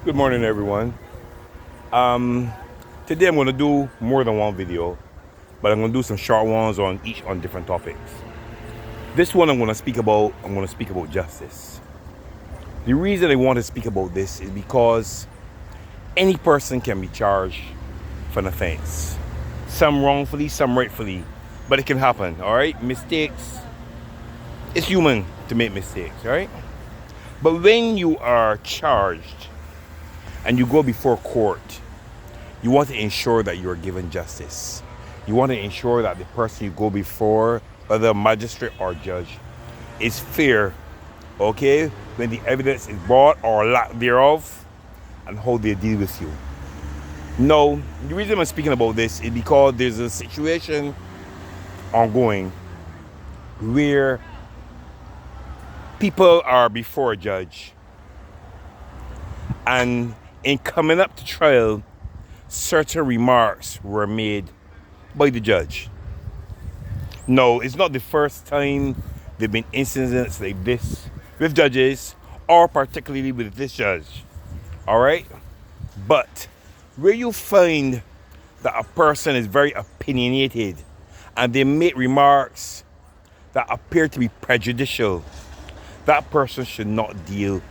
Good morning, everyone. Today I'm going to do more than one video, but I'm going to do some short ones on different topics. This one I'm going to speak about justice. The reason I want to speak about this is because any person can be charged for an offense. Some wrongfully, some rightfully, but it can happen, all right? Mistakes, it's human to make mistakes, all right? But when you are charged and you go before court, you want to ensure that you are given justice. You want to ensure that the person you go before, whether a magistrate or judge, is fair, okay, when the evidence is brought or lack thereof, and how they deal with you. No, the reason I'm speaking about this is because there's a situation ongoing where people are before a judge, and in coming up to trial, certain remarks were made by the judge. No, it's not the first time there have been incidents like this with judges, or particularly with this judge. All right? But where you find that a person is very opinionated and they make remarks that appear to be prejudicial, that person should not deal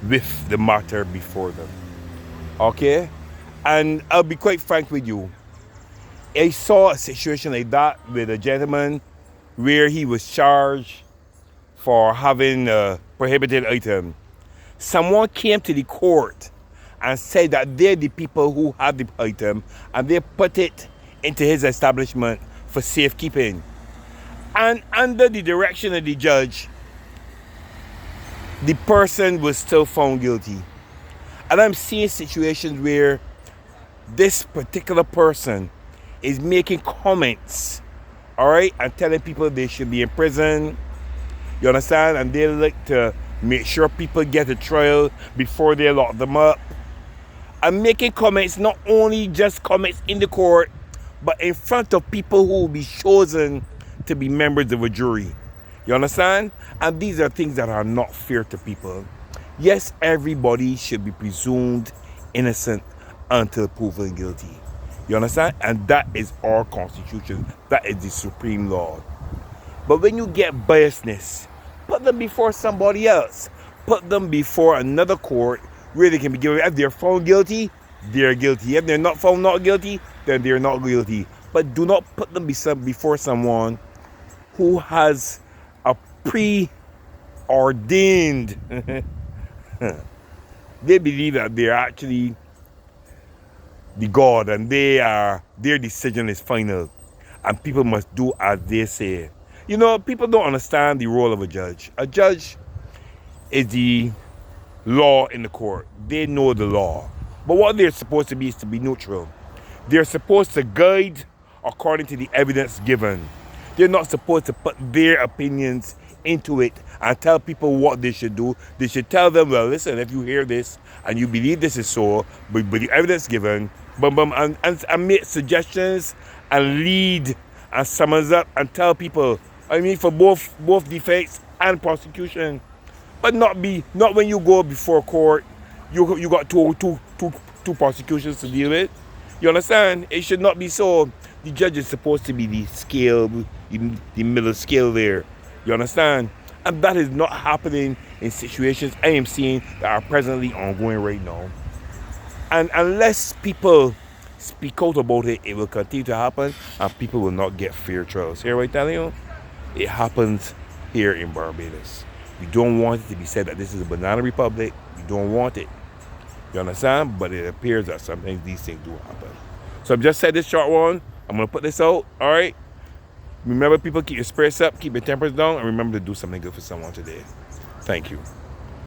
with the matter before them. Okay? And I'll be quite frank with you. I saw a situation like that with a gentleman where he was charged for having a prohibited item. Someone came to the court and said that they're the people who have the item and they put it into his establishment for safekeeping. And under the direction of the judge, the person was still found guilty. And I'm seeing situations where this particular person is making comments, all right, and telling people they should be in prison. You understand? And they like to make sure people get a trial before they lock them up. And making comments, not only just comments in the court, but in front of people who will be chosen to be members of a jury. You understand? And these are things that are not fair to people. Yes, everybody should be presumed innocent until proven guilty. You understand? And that is our constitution. That is the supreme law. But when you get biasness, put them before somebody else. Put them before another court where they can be given. If they're found guilty, they're guilty. If they're not found not guilty, then they're not guilty. But do not put them before someone who has a preordained they believe that they're actually the God and their decision is final and people must do as they say. You know, people don't understand the role of a judge. A judge is the law in the court. They know the law. But what they're supposed to be is to be neutral. They're supposed to guide according to the evidence given. They're not supposed to put their opinions into it and tell people what they should do. They should tell them, well, listen, if you hear this and you believe this is so, but the evidence given, and make suggestions and lead and summons up and tell people, I mean, for both defense and prosecution. But not when you go before court, you got two prosecutions to deal with. You understand? It should not be so. The judge is supposed to be the scale, the middle scale there. You understand? And that is not happening in situations I am seeing that are presently ongoing right now. And unless people speak out about it, it will continue to happen and people will not get fair trials. Here, right, Daniel? It happens here in Barbados. We don't want it to be said that this is a banana republic. We don't want it. You understand? But it appears that sometimes these things do happen. So I've just said this short one. I'm going to put this out. All right? Remember, people, keep your spirits up, keep your tempers down, and remember to do something good for someone today. Thank you.